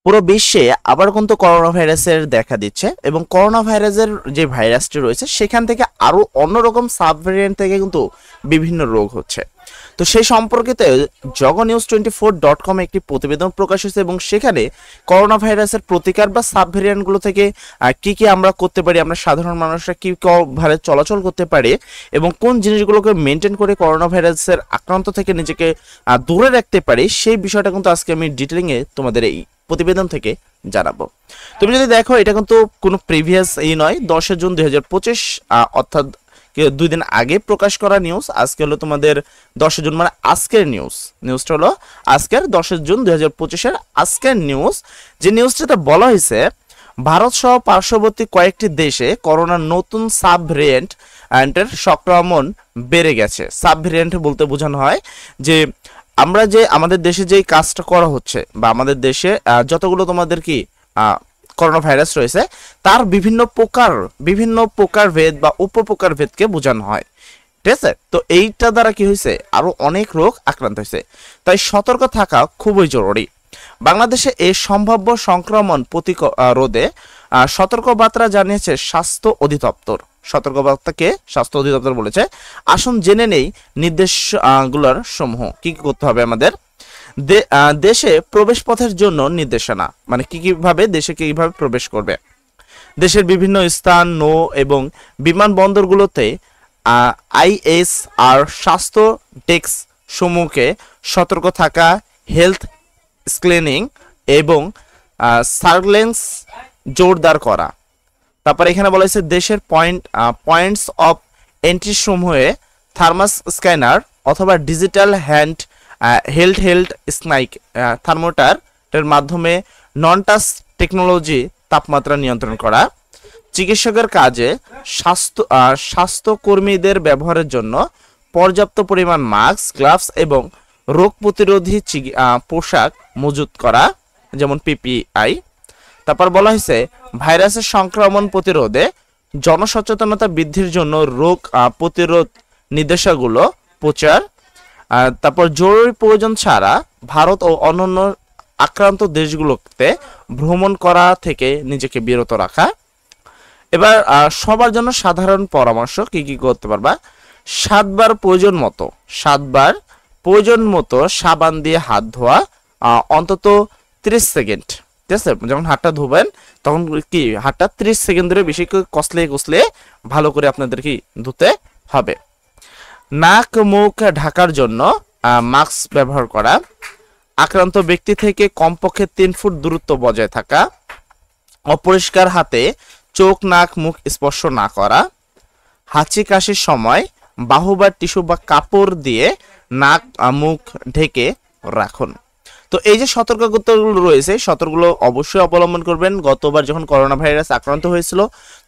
পুরো বিশ্বে আবার কিন্তু করোনা ভাইরাসের দেখা দিচ্ছে এবং করোনা ভাইরাসের যে ভাইরাসটি রয়েছে সেখান থেকে আরো অন্যরকম সাব ভ্যারিয়েন্ট থেকে কিন্তু বিভিন্ন রোগ হচ্ছে। তো সেই সম্পর্কিত জগনিউজ24.com একটি প্রতিবেদন প্রকাশ হয়েছে এবং সেখানে করোনা ভাইরাসের প্রতিকার বা সাব ভ্যারিয়েন্টগুলো থেকে কি কি আমরা করতে পারি, আমরা সাধারণ মানুষরা কি ভাবে চলাচল করতে পারি এবং কোন জিনিসগুলোকে মেনটেন করে করোনা ভাইরাসের আক্রান্ত থেকে নিজেকে দূরে রাখতে পারি, সেই বিষয়টা কিন্তু আজকে আমি ডিটেলিংয়ে তোমাদের এই প্রতিবেদন থেকে জানাবো। তুমি যদি দেখো, এটা কিন্তু কোনো প্রিভিয়াস নয়, 10 জুন 2025 অর্থাৎ 2 দিন আগে প্রকাশ করা নিউজ। আজকে হলো তোমাদের 10 জুন, মানে আজকের নিউজটা হলো আজকের 10 জুন 2025-এর আজকের নিউজ। যে নিউজটাতে বলা হয়েছে ভারত সহ পার্শ্ববর্তী কয়েকটি দেশে করোনার নতুন সাব ভ্যারিয়েন্টের সংক্রমণ বেড়ে গেছে। সাব ভ্যারিয়েন্ট বলতে বোঝানো হয় যে আমরা যে আমাদের দেশে যেই কাজটা করা হচ্ছে বা আমাদের দেশে যতগুলো তোমাদের কি করোনা ভাইরাস রয়েছে তার বিভিন্ন প্রকার ভেদ বা উপপ্রকার ভেদকে বোঝানো হয়। ঠিক আছে, তো এইটা দ্বারা কি হয়েছে, আরো অনেক রোগ আক্রান্ত হয়েছে, তাই সতর্ক থাকা খুবই জরুরি। বাংলাদেশে এই সম্ভাব্য সংক্রমণ প্রতিরোধে সতর্কবার্তা জানিয়েছে স্বাস্থ্য অধিদপ্তর। সতর্কবার্তাকে স্বাস্থ্য অধিদপ্তর বলেছে। আসুন জেনে নেই নির্দেশগুলোর সমূহ কি কি করতে হবে আমাদের। দেশে প্রবেশ পথের জন্য নির্দেশনা, মানে কিভাবে দেশে কিভাবে প্রবেশ করবে। দেশের বিভিন্ন স্থান, নৌ এবং বিমানবন্দরগুলোতে আইএসআর স্বাস্থ্য ডেস্ক সমূহকে সতর্ক থাকা, হেলথ স্ক্রিনিং এবং সার্ভেলেন্স জোরদার করা। তারপর এখানে বলা হয়েছে দেশের পয়েন্টস অফ এন্ট্রি সমূহে থার্মাস স্ক্যানার অথবা ডিজিটাল হেল্থ স্নাইক থার্মোমিটারের মাধ্যমে নন টাচ টেকনোলজি তাপমাত্রা নিয়ন্ত্রণ করা। চিকিৎসকের কাজে স্বাস্থ্যকর্মীদের ব্যবহারের জন্য পর্যাপ্ত পরিমাণ মাস্ক, গ্লাভস এবং রোগ প্রতিরোধী পোশাক মজুত করা, যেমন পিপিআই। তারপর বলা হয়েছে ভাইরাসের সংক্রমণ প্রতিরোধে জনসচেতনতা বৃদ্ধির জন্য রোগ প্রতিরোধ নির্দেশাগুলো প্রচার। তারপর জরুরি প্রয়োজন ছাড়া ভারত ও অন্যান্য আক্রান্ত দেশগুলোতে ভ্রমণ করা থেকে নিজেকে বিরত রাখা। এবার সবার জন্য সাধারণ পরামর্শ কি কি করতে পারবা। 7 বার প্রয়োজন মতো সাবান দিয়ে হাত ধোয়া, অন্তত 30 সেকেন্ড। ঠিক আছে, যখন হাতটা ধোবেন তখন কি হাতটা 30 সেকেন্ড ধরে বেশি করে কষলে ভালো করে আপনাদের কি ধুতে হবে। নাক মুখ ঢাকার জন্য মাস্ক ব্যবহার করা। আক্রান্ত ব্যক্তি থেকে কমপক্ষে 3 ফুট দূরত্ব বজায় থাকা। অপরিষ্কার হাতে চোখ, নাক, মুখ স্পর্শ না করা। হাঁচি কাশির সময় বাহু বা টিস্যু বা কাপড় দিয়ে নাক মুখ ঢেকে রাখুন। তো এই যে সতর্কতাগুলো রয়েছে, সতর্কগুলো অবশ্যই অবলম্বন করবেন। গতবার যখন করোনা ভাইরাস আক্রান্ত হয়েছিল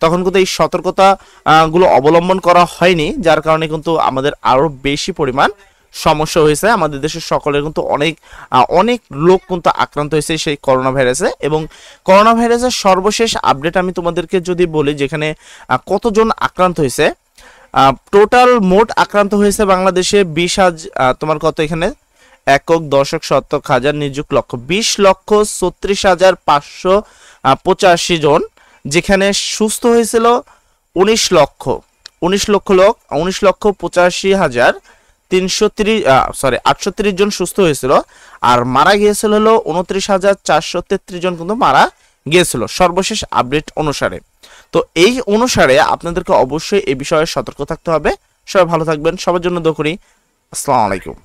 তখন কিন্তু এই সতর্কতা গুলো অবলম্বন করা হয়নি, যার কারণে কিন্তু আমাদের আরো বেশি পরিমাণ সমস্যা হয়েছে। আমাদের দেশের সকলের কিন্তু অনেক লোক কিন্তু আক্রান্ত হয়েছে সেই করোনা ভাইরাসে। এবং করোনা ভাইরাসের সর্বশেষ আপডেট আমি তোমাদেরকে যদি বলি, যেখানে কতজন আক্রান্ত হয়েছে, টোটাল মোট আক্রান্ত হয়েছে বাংলাদেশে 20,000 তোমার কত এখানে একক, দশক, শতক, হাজার, নিযুত, লক্ষ, 20,36,585 জন, যেখানে সুস্থ হয়েছিল 19,85,330 জন সুস্থ হয়েছিল। আর মারা গিয়েছিল হলো 29,433 জন কিন্তু মারা গিয়েছিল সর্বশেষ আপডেট অনুসারে। তো এই অনুসারে আপনাদেরকে অবশ্যই এই বিষয়ে সতর্ক থাকতে হবে। সবাই ভালো থাকবেন, সবার জন্য দোয়া করি। আসসালামু আলাইকুম।